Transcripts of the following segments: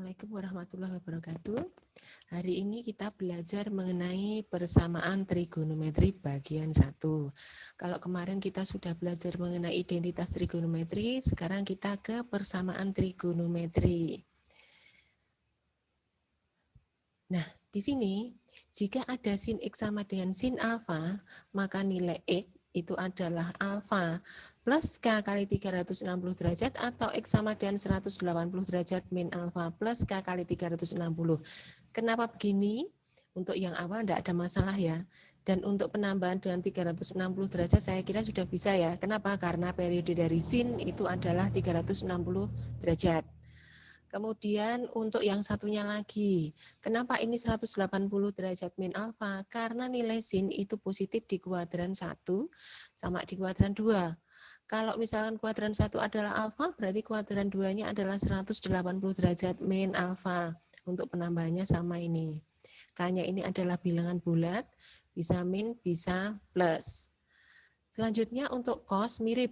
Assalamualaikum warahmatullahi wabarakatuh. Hari ini kita belajar mengenai persamaan trigonometri bagian 1. Kalau kemarin kita sudah belajar mengenai identitas trigonometri, sekarang kita ke persamaan trigonometri. Nah, di sini jika ada sin X sama dengan sin alfa, maka nilai X itu adalah alfa plus K kali 360 derajat atau X sama dengan 180 derajat min alfa plus K kali 360. Kenapa begini? Untuk yang awal tidak ada masalah ya. Dan untuk penambahan dengan 360 derajat saya kira sudah bisa ya. Kenapa? Karena periode dari sin itu adalah 360 derajat. Kemudian untuk yang satunya lagi, kenapa ini 180 derajat min alfa? Karena nilai sin itu positif di kuadran 1 sama di kuadran 2. Kalau misalkan kuadran 1 adalah alfa, berarti kuadran 2-nya adalah 180 derajat min alfa. Untuk penambahannya sama ini. K-nya ini adalah bilangan bulat, bisa min, bisa plus. Selanjutnya untuk cos mirip.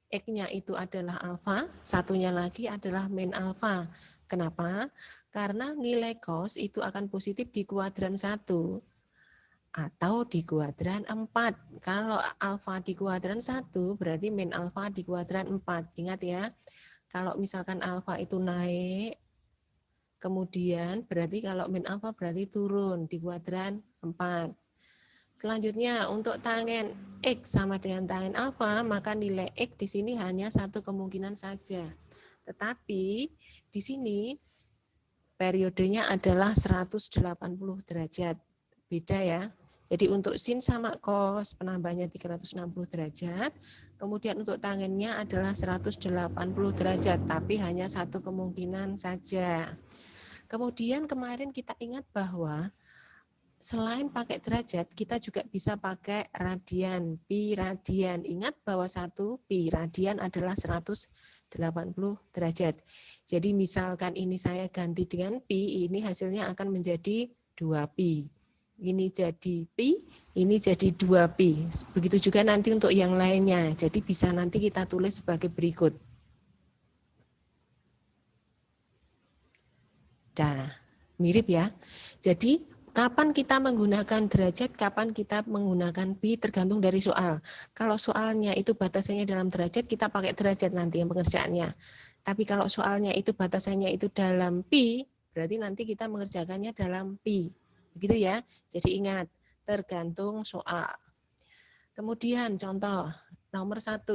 X-nya itu adalah alfa, satunya lagi adalah min alfa. Kenapa? Karena nilai cos itu akan positif di kuadran 1 atau di kuadran 4. Kalau alfa di kuadran 1 berarti min alfa di kuadran 4. Ingat ya, kalau misalkan alfa itu naik, kemudian berarti kalau min alfa berarti turun di kuadran 4. Selanjutnya untuk tangen X sama dengan tangen alfa, maka nilai X di sini hanya satu kemungkinan saja. Tetapi di sini periodenya adalah 180 derajat. Beda ya. Jadi untuk sin sama cos penambahnya 360 derajat, kemudian untuk tangennya adalah 180 derajat, tapi hanya satu kemungkinan saja. Kemudian kemarin kita ingat bahwa selain pakai derajat, kita juga bisa pakai radian, pi radian. Ingat bahwa 1 pi radian adalah 180 derajat. Jadi misalkan ini saya ganti dengan pi, ini hasilnya akan menjadi 2 pi. Ini jadi pi, ini jadi 2 pi. Begitu juga nanti untuk yang lainnya. Jadi bisa nanti kita tulis sebagai berikut. Nah, mirip ya. Jadi kapan kita menggunakan derajat, kapan kita menggunakan pi tergantung dari soal. Kalau soalnya itu batasannya dalam derajat, kita pakai derajat nanti yang pengerjaannya. Tapi kalau soalnya itu batasannya itu dalam pi, berarti nanti kita mengerjakannya dalam pi. Begitu ya. Jadi ingat, tergantung soal. Kemudian contoh nomor 1.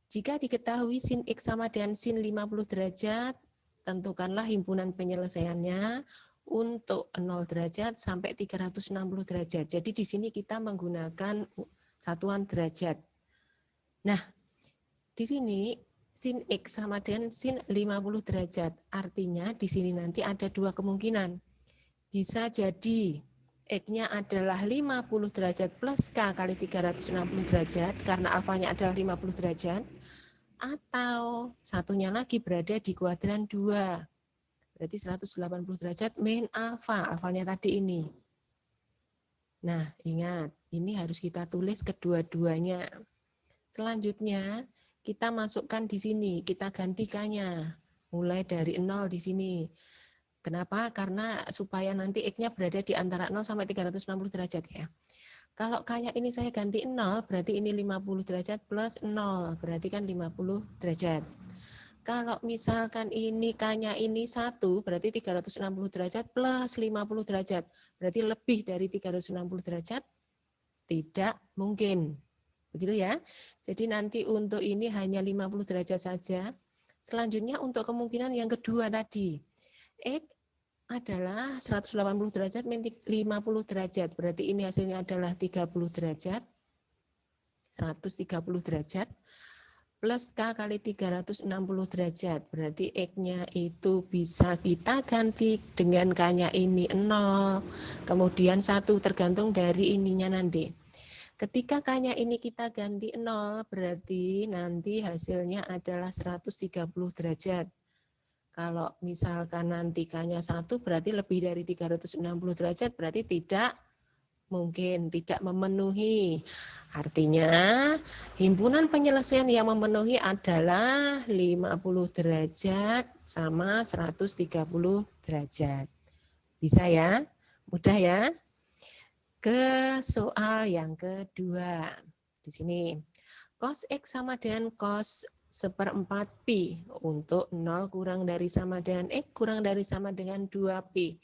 Jika diketahui sin X sama dengan sin 50 derajat, tentukanlah himpunan penyelesaiannya untuk 0 derajat sampai 360 derajat. Jadi di sini kita menggunakan satuan derajat. Nah, di sini sin X sama dengan sin 50 derajat. Artinya di sini nanti ada dua kemungkinan. Bisa jadi X-nya adalah 50 derajat plus K kali 360 derajat karena alfanya adalah 50 derajat. Atau satunya lagi berada di kuadran 2. Berarti 180 derajat min alfa, alfanya tadi ini. Nah, ingat, ini harus kita tulis kedua-duanya. Selanjutnya, kita masukkan di sini, kita ganti K-nya. Mulai dari 0 di sini. Kenapa? Karena supaya nanti X-nya berada di antara 0 sampai 360 derajat ya. Kalau K-nya ini saya ganti 0, berarti ini 50 derajat plus 0, berarti kan 50 derajat. Kalau misalkan ini K-nya ini 1, berarti 360 derajat plus 50 derajat. Berarti lebih dari 360 derajat? Tidak mungkin. Begitu ya. Jadi nanti untuk ini hanya 50 derajat saja. Selanjutnya untuk kemungkinan yang kedua tadi. X adalah 180 derajat min 50 derajat. Berarti ini hasilnya adalah 30 derajat. 130 derajat. Plus K kali 360 derajat. Berarti X-nya itu bisa kita ganti dengan K-nya ini 0. Kemudian 1 tergantung dari ininya nanti. Ketika K-nya ini kita ganti 0, berarti nanti hasilnya adalah 130 derajat. Kalau misalkan nanti K-nya 1, berarti lebih dari 360 derajat, berarti tidak mungkin tidak memenuhi. Artinya himpunan penyelesaian yang memenuhi adalah 50 derajat sama 130 derajat. Bisa ya? Mudah ya? Ke soal yang kedua. Di sini cos X sama dengan cos 1/4 Pi untuk 0 kurang dari sama dengan X kurang dari sama dengan 2Pi.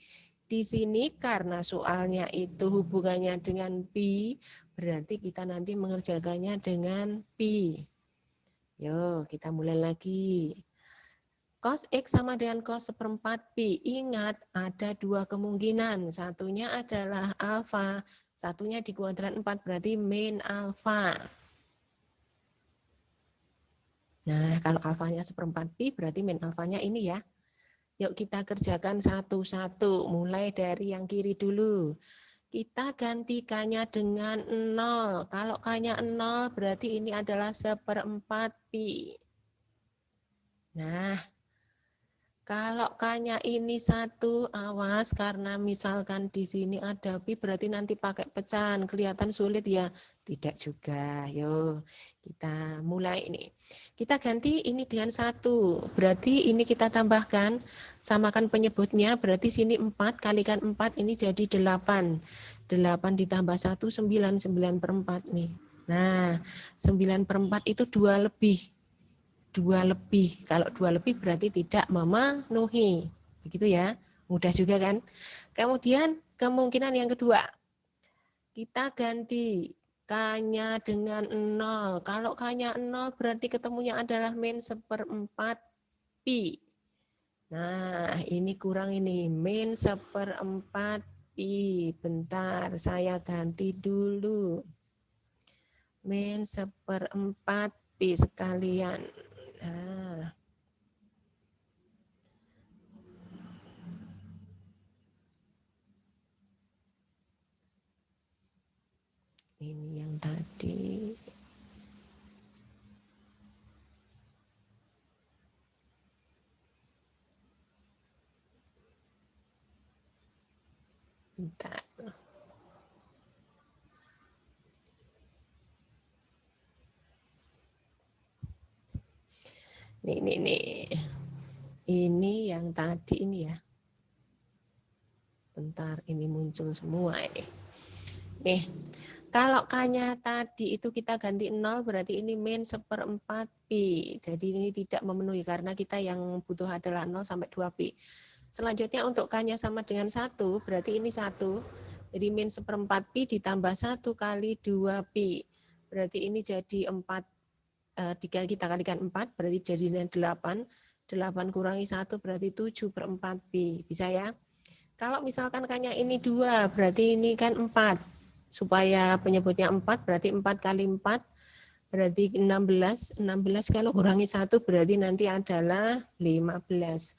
Di sini karena soalnya itu hubungannya dengan Pi, berarti kita nanti mengerjakannya dengan Pi. Yuk kita mulai lagi. Cos X sama dengan cos 1/4 Pi. Ingat, ada dua kemungkinan. Satunya adalah alfa, satunya di kuadran 4, berarti min alfa. Nah, kalau alfanya 1/4 Pi, berarti min alfanya ini ya. Yuk kita kerjakan satu-satu, mulai dari yang kiri dulu. Kita gantikannya dengan 0. Kalau K-nya 0, berarti ini adalah 1/4 Pi. Nah, kalau K-nya ini 1, awas karena misalkan di sini ada Pi berarti nanti pakai pecahan. Kelihatan sulit ya? Tidak juga. Yuk, kita mulai ini. Kita ganti ini dengan 1. Berarti ini kita tambahkan, samakan penyebutnya, berarti sini 4 kalikan 4 ini jadi 8. 8 ditambah 1, 9, 9/4 nih. Nah, 9/4 itu 2 lebih. 2 lebih. Kalau 2 lebih berarti tidak memenuhi. Begitu ya. Mudah juga kan? Kemudian kemungkinan yang kedua. Kita ganti K-nya dengan 0. Kalau K-nya 0 berarti ketemunya adalah min 1/4 Pi. Nah, ini kurang ini. Min 1/4 Pi. Bentar, saya ganti dulu. Min 1/4 Pi sekalian. Nah, ini yang tadi. Bentar. Nih. Ini yang tadi ini ya. Bentar, ini muncul semua ini. Nih, kalau K-nya tadi itu kita ganti 0, berarti ini min 1/4 Pi. Jadi ini tidak memenuhi karena kita yang butuh adalah 0 sampai 2 Pi. Selanjutnya untuk K-nya sama dengan 1, berarti ini 1. Jadi min 1/4 Pi ditambah 1 kali 2 Pi. Berarti ini jadi 4. Kita kalikan 4, berarti jadi 8. 8 kurangi 1 berarti 7/4 Pi. Bisa ya? Kalau misalkan K-nya ini 2, berarti ini kan 4. Supaya penyebutnya 4, berarti 4 kali 4, berarti 16. 16 kalau kurangi 1, berarti nanti adalah 15.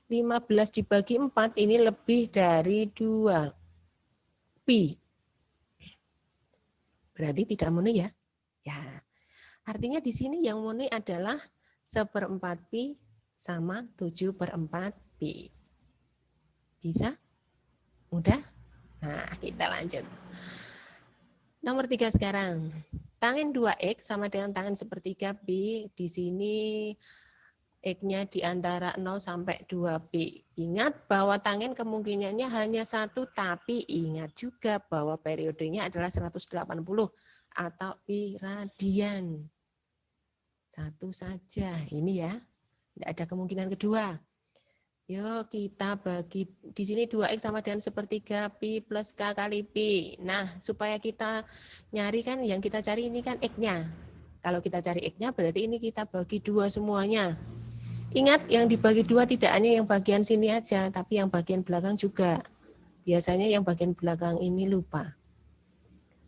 15 dibagi 4, ini lebih dari 2 Pi. Berarti tidak memenuhi ya? Ya. Artinya di sini yang memenuhi adalah 1/4 Pi sama 7/4 Pi. Bisa? Mudah? Nah, kita lanjut. Nomor 3 sekarang. Tangen 2X sama dengan tangen 1/3 Pi. Di sini X-nya di antara 0 sampai 2 Pi. Ingat bahwa tangen kemungkinannya hanya 1, tapi ingat juga bahwa periodenya adalah 180 atau Pi radian. Satu saja, ini ya. Tidak ada kemungkinan kedua. Yuk kita bagi, di sini 2X sama dengan 1/3 Pi plus K kali Pi. Nah, supaya kita nyari kan, yang kita cari ini kan X-nya. Kalau kita cari X-nya berarti ini kita bagi 2 semuanya. Ingat yang dibagi 2 tidak hanya yang bagian sini aja, tapi yang bagian belakang juga. Biasanya yang bagian belakang ini lupa.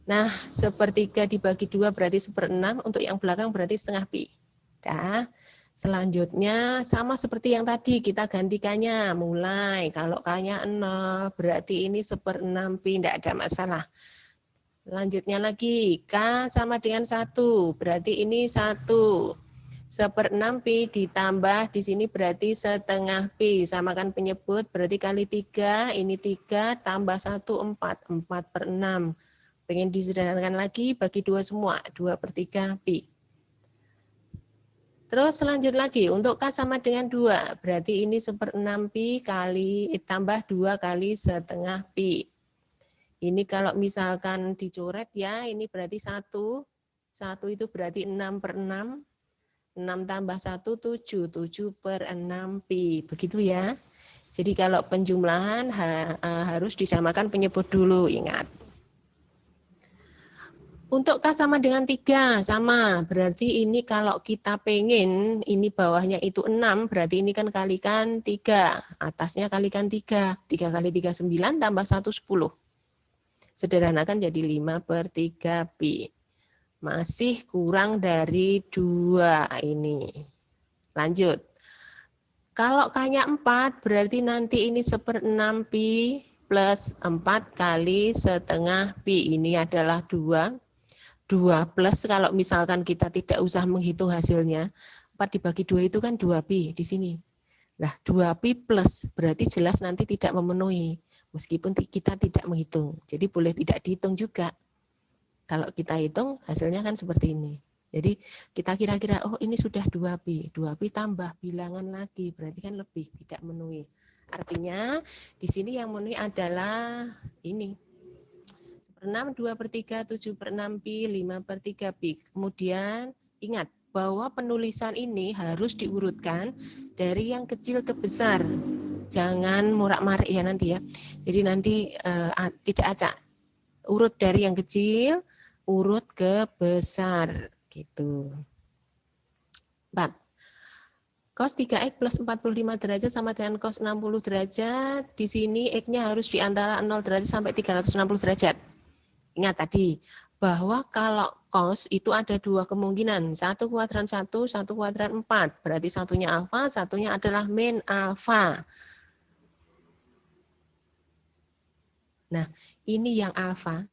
Nah, 1/3 dibagi 2 berarti 1/6, untuk yang belakang berarti setengah Pi. Dah. Selanjutnya sama seperti yang tadi, kita gantikannya. Mulai, kalau K-nya 0, berarti ini 1/6 Pi, tidak ada masalah. Lanjutnya lagi, K sama dengan 1, berarti ini 1. 1/6 pi ditambah di sini berarti setengah pi. Samakan penyebut berarti kali 3, ini 3 tambah 1 4. 4/6. Pengen disederhanakan lagi bagi 2 semua. 2/3 pi. Terus lanjut lagi untuk K sama dengan 2. Berarti ini 1/6 pi kali tambah 2 kali setengah pi. Ini kalau misalkan dicoret ya, ini berarti 1. 1 itu berarti 6/6. 6 tambah 1, 7. 7/6 pi. Begitu ya. Jadi kalau penjumlahan harus disamakan penyebut dulu, ingat. Untuk K sama dengan 3, sama. Berarti ini kalau kita pengen, ini bawahnya itu 6, berarti ini kan kalikan 3. Atasnya kalikan 3. 3 kali 3, 9, tambah 1, 10. Sederhanakan jadi 5/3 pi. Masih kurang dari 2 ini. Lanjut. Kalau K-nya 4, berarti nanti ini 1/6 pi plus 4 kali setengah pi. Ini adalah 2. 2 plus kalau misalkan kita tidak usah menghitung hasilnya, 4 dibagi 2 itu kan 2 pi di sini. Nah, 2 pi plus berarti jelas nanti tidak memenuhi, meskipun kita tidak menghitung. Jadi boleh tidak dihitung juga. Kalau kita hitung hasilnya kan seperti ini. Jadi kita kira-kira, oh ini sudah 2 pi. 2 pi tambah bilangan lagi, berarti kan lebih, tidak memenuhi. Artinya di sini yang memenuhi adalah ini. 6, 2/3, 7/6 pi, 5/3 pi. Kemudian ingat bahwa penulisan ini harus diurutkan dari yang kecil ke besar. Jangan murak-marik ya nanti ya. Jadi nanti tidak acak. Urut dari yang kecil, urut ke besar. Gitu. 4. Cos 3x plus 45 derajat sama dengan cos 60 derajat. Di sini x-nya harus di antara 0 derajat sampai 360 derajat. Ingat tadi, bahwa kalau cos itu ada 2 kemungkinan, 1 kuadran 1, 1 kuadran 4. Berarti satunya alfa, satunya adalah min alfa. Nah, ini yang alfa.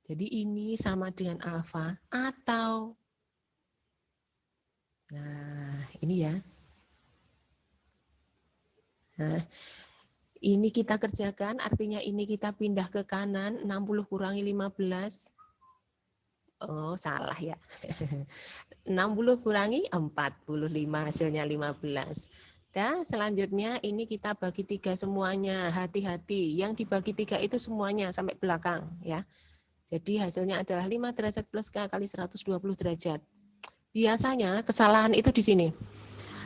Jadi ini sama dengan alfa atau, nah ini ya. Nah, ini kita kerjakan, artinya ini kita pindah ke kanan, 60 kurangi 15. Oh, salah ya. 60 kurangi 45, hasilnya 15. Dan selanjutnya ini kita bagi 3 semuanya, hati-hati. Yang dibagi 3 itu semuanya sampai belakang ya. Jadi hasilnya adalah 5 derajat plus K kali 120 derajat. Biasanya kesalahan itu di sini.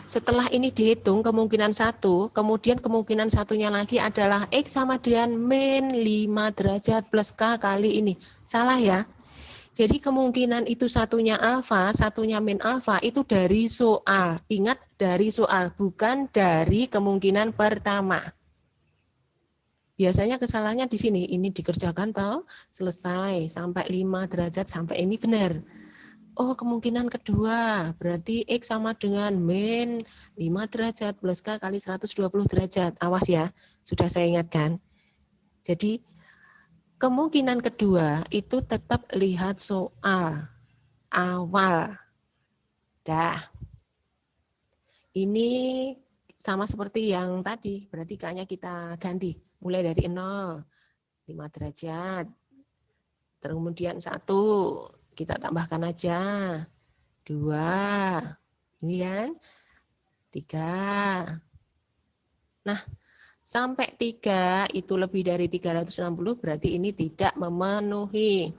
Setelah ini dihitung kemungkinan 1, kemudian kemungkinan satunya lagi adalah X sama dengan min 5 derajat plus K kali ini. Salah ya. Jadi kemungkinan itu satunya alfa, satunya min alfa itu dari soal. Ingat dari soal, bukan dari kemungkinan pertama. Biasanya kesalahannya di sini, ini dikerjakan tahu selesai sampai 5 derajat sampai ini benar. Oh, kemungkinan kedua berarti X sama dengan min 5 derajat plus K kali 120 derajat. Awas ya, sudah saya ingatkan. Jadi kemungkinan kedua itu tetap lihat soal awal. Dah. Ini sama seperti yang tadi, berarti K-nya kita ganti. Mulai dari 0, 5 derajat. Kemudian 1, kita tambahkan aja. 2, ini kan. 3. Nah, sampai 3 itu lebih dari 360, berarti ini tidak memenuhi.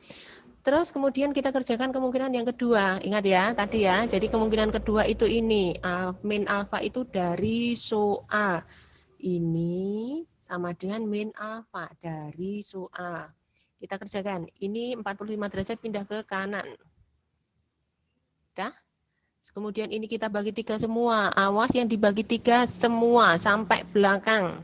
Terus kemudian kita kerjakan kemungkinan yang kedua. Ingat ya, tadi ya. Jadi kemungkinan kedua itu ini. Min alfa itu dari soal. Ini sama dengan min alfa dari soal. Kita kerjakan. Ini 45 derajat pindah ke kanan. Dah? Kemudian ini kita bagi 3 semua. Awas yang dibagi 3 semua sampai belakang.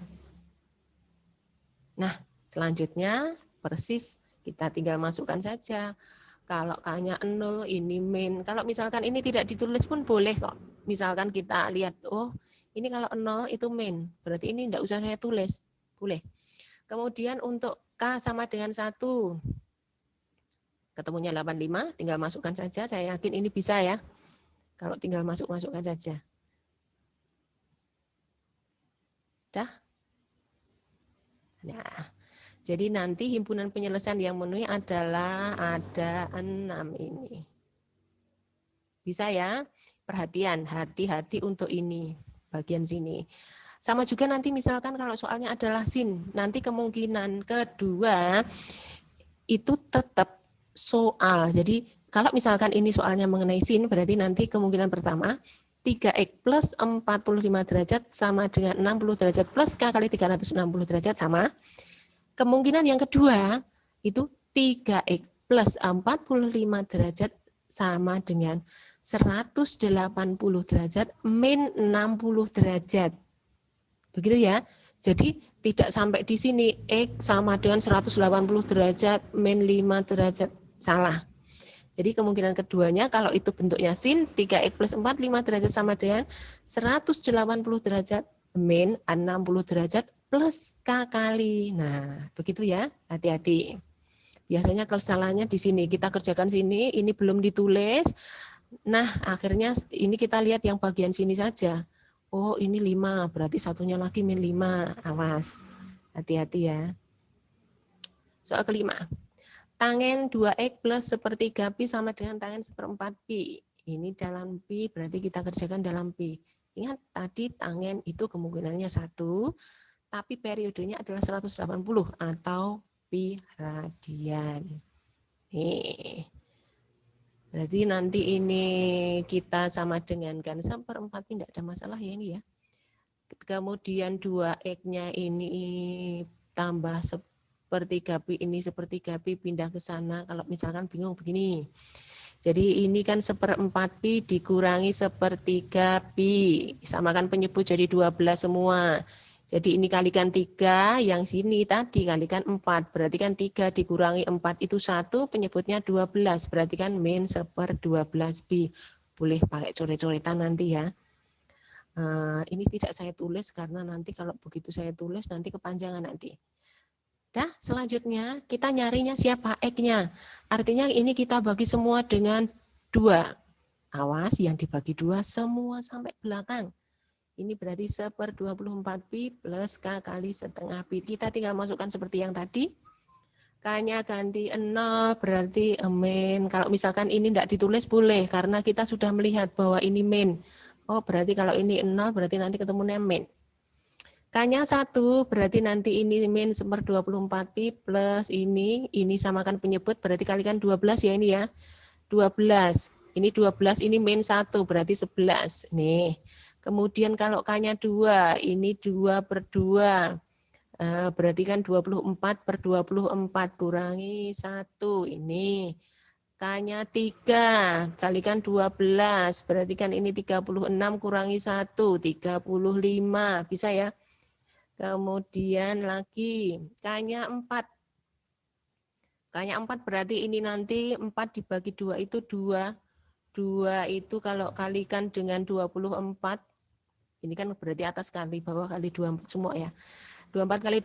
Nah, selanjutnya persis kita tinggal masukkan saja. Kalau K-nya 0, ini min. Kalau misalkan ini tidak ditulis pun boleh kok. Misalkan kita lihat, oh ini kalau 0 itu min. Berarti ini tidak usah saya tulis. Boleh. Kemudian untuk K sama dengan 1. Ketemunya 85, tinggal masukkan saja. Saya yakin ini bisa ya. Kalau tinggal masuk-masukkan saja. Dah? Nah, jadi nanti himpunan penyelesaian yang memenuhi adalah ada 6 ini. Bisa ya? Perhatian, hati-hati untuk ini, bagian sini. Sama juga nanti misalkan kalau soalnya adalah sin, nanti kemungkinan kedua itu tetap soal. Jadi kalau misalkan ini soalnya mengenai sin, berarti nanti kemungkinan pertama 3X plus 45 derajat sama dengan 60 derajat plus K kali 360 derajat sama. Kemungkinan yang kedua itu 3X plus 45 derajat sama dengan 180 derajat min 60 derajat. Begitu ya. Jadi tidak sampai di sini X sama dengan 180 derajat min 5 derajat. Salah. Jadi kemungkinan keduanya kalau itu bentuknya sin 3X plus 45 derajat sama dengan 180 derajat min 60 derajat plus K kali. Nah, begitu ya. Hati-hati. Biasanya kesalahannya di sini. Kita kerjakan sini, ini belum ditulis. Nah, akhirnya ini kita lihat yang bagian sini saja. Oh, ini 5, berarti satunya lagi min 5. Awas. Hati-hati ya. Soal kelima. Tangen 2X plus sepertiga Pi sama dengan tangen seperempat Pi. Ini dalam Pi, berarti kita kerjakan dalam Pi. Ingat tadi tangen itu kemungkinannya 1, tapi periodenya adalah 180 atau Pi radian. Nih. Berarti nanti ini kita sama dengan kan seperempat Pi, tidak ada masalah ya ini ya. Kemudian 2X-nya ini tambah sepertiga Pi, ini sepertiga Pi pindah ke sana. Kalau misalkan bingung begini. Jadi ini kan seperempat Pi dikurangi sepertiga Pi. Samakan penyebut jadi 12 semua. Jadi ini kalikan 3, yang sini tadi kalikan 4. Berarti kan 3 dikurangi 4 itu 1, penyebutnya 12. Berarti kan min seper 12 Pi. Boleh pakai coret-coretan nanti ya. Ini tidak saya tulis karena nanti kalau begitu saya tulis nanti kepanjangan nanti. Dah, selanjutnya kita nyarinya siapa? X-nya. Artinya ini kita bagi semua dengan 2. Awas, yang dibagi 2 semua sampai belakang. Ini berarti seper 24 Pi plus K kali setengah Pi. Kita tinggal masukkan seperti yang tadi. K-nya ganti 0, berarti min. Kalau misalkan ini tidak ditulis boleh, karena kita sudah melihat bahwa ini min. Oh, berarti kalau ini 0, berarti nanti ketemunya min. K-nya 1, berarti nanti ini min seper 24 Pi plus ini samakan penyebut, berarti kalikan 12 ya ini ya. 12, ini 12, ini min 1, berarti 11. Nih, kemudian kalau K-nya 2, ini 2 per 2, berarti kan 24 per 24, kurangi 1, ini. K-nya 3, kalikan 12, berarti kan ini 36, kurangi 1, 35, bisa ya. Kemudian lagi K-nya 4. K-nya 4 berarti ini nanti 4 dibagi 2 itu 2. 2 itu kalau kalikan dengan 24, ini kan berarti atas kali bawah kali 24 semua ya. 24 kali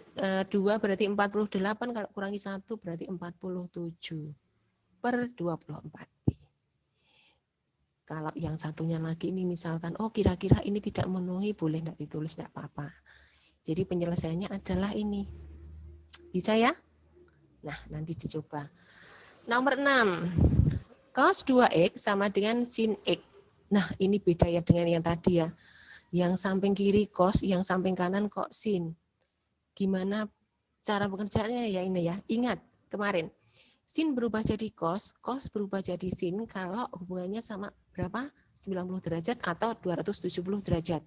2 berarti 48, kalau kurangi 1 berarti 47 per 24. Kalau yang satunya lagi ini misalkan, oh kira-kira ini tidak memenuhi, boleh tidak ditulis, tidak apa-apa. Jadi penyelesaiannya adalah ini. Bisa ya? Nah, nanti dicoba. Nomor 6. Cos 2X sama dengan sin X. Nah, ini beda ya dengan yang tadi ya. Yang samping kiri cos, yang samping kanan kok sin. Gimana cara bekerjanya ya ini ya. Ingat, kemarin. Sin berubah jadi cos berubah jadi sin kalau hubungannya sama berapa? 90 derajat atau 270 derajat.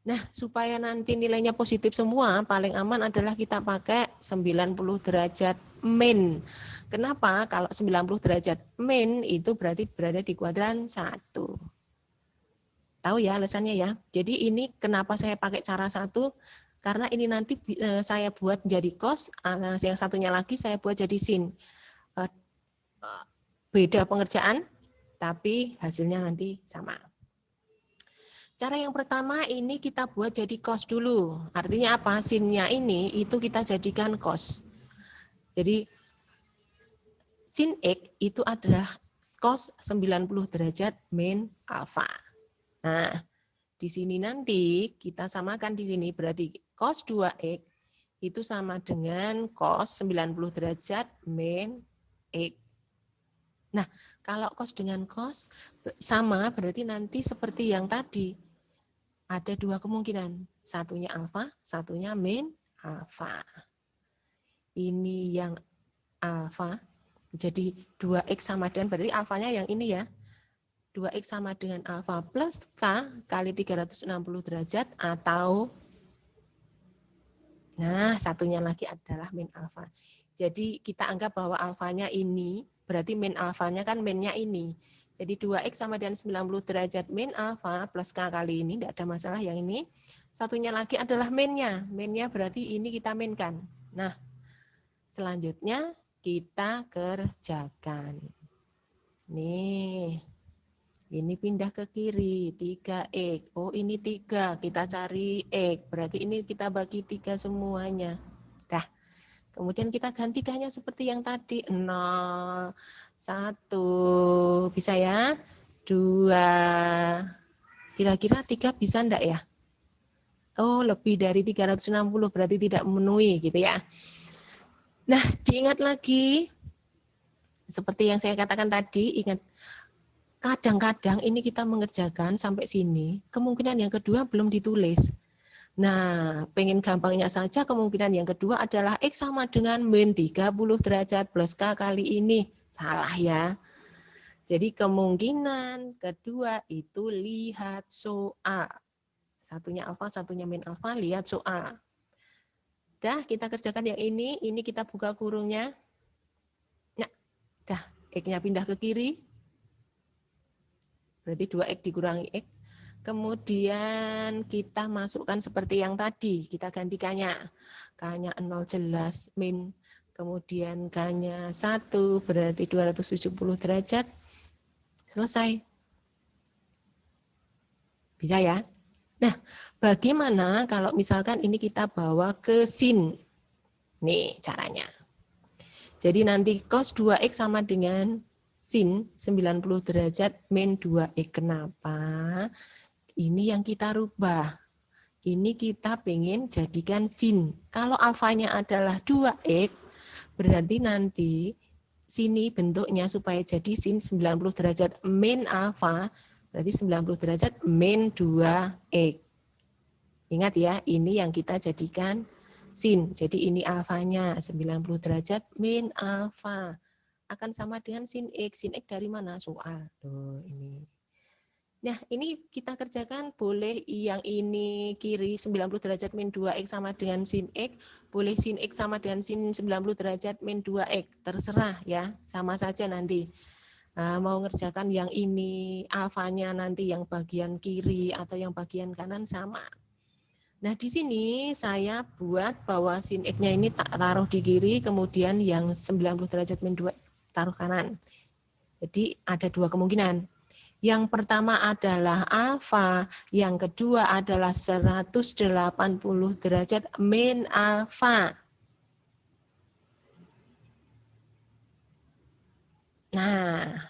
Nah, supaya nanti nilainya positif semua, paling aman adalah kita pakai 90 derajat min. Kenapa? Kalau 90 derajat min itu berarti berada di kuadran 1. Tahu ya alasannya ya? Jadi ini kenapa saya pakai cara 1? Karena ini nanti saya buat jadi cos, yang satunya lagi saya buat jadi sin. Beda pengerjaan, tapi hasilnya nanti sama. Cara yang pertama ini kita buat jadi cos dulu. Artinya apa? Sinnya ini itu kita jadikan cos. Jadi sin X itu adalah cos 90 derajat min alfa. Nah, di sini nanti kita samakan di sini berarti cos 2X itu sama dengan cos 90 derajat min X. Nah, kalau cos dengan cos sama berarti nanti seperti yang tadi. Ada dua kemungkinan, satunya alfa, satunya min alfa. Ini yang alfa, jadi 2X sama dengan, berarti alfanya yang ini ya. 2X sama dengan alfa plus K kali 360 derajat atau, nah satunya lagi adalah min alfa. Jadi kita anggap bahwa alfanya ini, berarti min alfanya kan minnya ini. Jadi 2X sama dengan 90 derajat min alfa plus K kali ini, tidak ada masalah yang ini. Satunya lagi adalah minnya. Minnya berarti ini kita minkan. Nah, selanjutnya kita kerjakan. Nih, ini pindah ke kiri, 3X. Oh ini 3, kita cari X. Berarti ini kita bagi 3 semuanya. Dah. Kemudian kita gantikannya seperti yang tadi, 0, 1, bisa ya, 2, kira-kira 3 bisa enggak ya? Oh lebih dari 360 berarti tidak memenuhi gitu ya. Nah diingat lagi, seperti yang saya katakan tadi, ingat kadang-kadang ini kita mengerjakan sampai sini, kemungkinan yang kedua belum ditulis. Nah, pengen gampangnya saja kemungkinan yang kedua adalah X sama dengan min 30 derajat plus K kali ini. Salah ya. Jadi kemungkinan kedua itu lihat soal. Satunya alfa, satunya min alfa, lihat soal. Dah, kita kerjakan yang ini kita buka kurungnya. Nah, dah, X-nya pindah ke kiri. Berarti 2X dikurangi X. Kemudian kita masukkan seperti yang tadi, kita gantikannya. K-nya 0 jelas, min, kemudian K-nya 1 berarti 270 derajat. Selesai. Bisa ya? Nah, bagaimana kalau misalkan ini kita bawa ke sin? Nih caranya. Jadi nanti cos 2X sama dengan sin 90 derajat min 2X. Kenapa? Ini yang kita rubah. Ini kita pengen jadikan sin. Kalau alfanya adalah 2X, berarti nanti sini bentuknya supaya jadi sin 90 derajat min alfa, berarti 90 derajat min 2X. Ingat ya, ini yang kita jadikan sin. Jadi ini alfanya 90 derajat min alfa. Akan sama dengan sin X. Sin X dari mana? Soal. Tuh, ini. Nah, ini kita kerjakan boleh yang ini kiri 90 derajat min 2X sama dengan sin X, boleh sin X sama dengan sin 90 derajat min 2X, terserah ya, sama saja nanti. Nah, mau ngerjakan yang ini alfanya nanti yang bagian kiri atau yang bagian kanan sama. Nah, di sini saya buat bahwa sin X-nya ini taruh di kiri, kemudian yang 90 derajat min 2X taruh kanan. Jadi ada dua kemungkinan. Yang pertama adalah alfa, yang kedua adalah 180 derajat min alfa. Nah,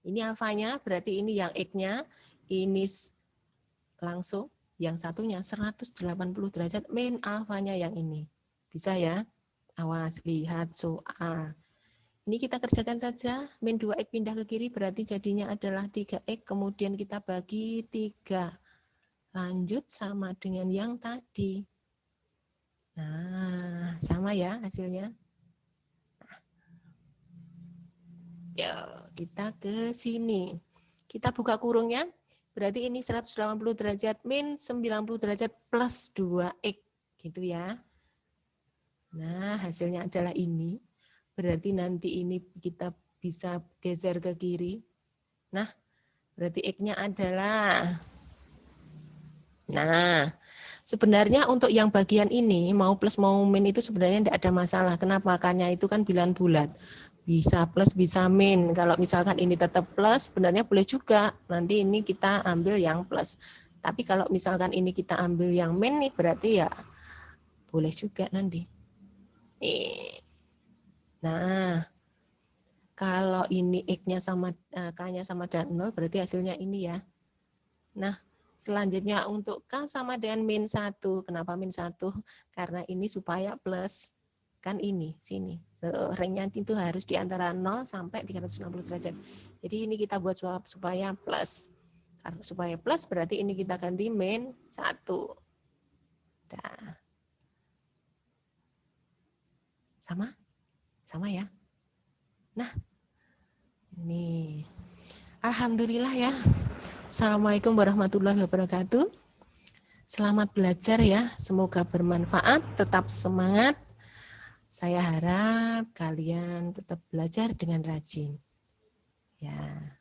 ini alfanya, berarti ini yang X-nya, ini langsung, yang satunya 180 derajat min alfanya yang ini. Bisa ya? Awas, lihat soal. Ini kita kerjakan saja, min 2X pindah ke kiri berarti jadinya adalah 3X, kemudian kita bagi 3. Lanjut sama dengan yang tadi. Nah, sama ya hasilnya. Ya, kita ke sini. Kita buka kurungnya, berarti ini 180 derajat min 90 derajat plus 2X, gitu ya. Nah, hasilnya adalah ini. Berarti nanti ini kita bisa geser ke kiri. Nah, berarti X-nya adalah, nah, sebenarnya untuk yang bagian ini, mau plus mau min itu sebenarnya tidak ada masalah. Kenapa? Karena itu kan bilangan bulat. Bisa plus, bisa min. Kalau misalkan ini tetap plus, sebenarnya boleh juga. Nanti ini kita ambil yang plus. Tapi kalau misalkan ini kita ambil yang min nih, berarti ya boleh juga nanti. Nah, Kalau ini X-nya sama K-nya sama dengan 0 berarti hasilnya ini ya. Nah, selanjutnya untuk K sama dengan min 1. Kenapa min 1? Karena ini supaya plus. Kan ini, sini. Ringnya itu harus di antara 0 sampai 360 derajat. Jadi ini kita buat supaya plus. Karena supaya plus berarti ini kita ganti min 1. Nah. Sama? Sama ya? Nah, ini. Alhamdulillah ya. Assalamualaikum warahmatullahi wabarakatuh. Selamat belajar ya, semoga bermanfaat, tetap semangat. Saya harap kalian tetap belajar dengan rajin. Ya.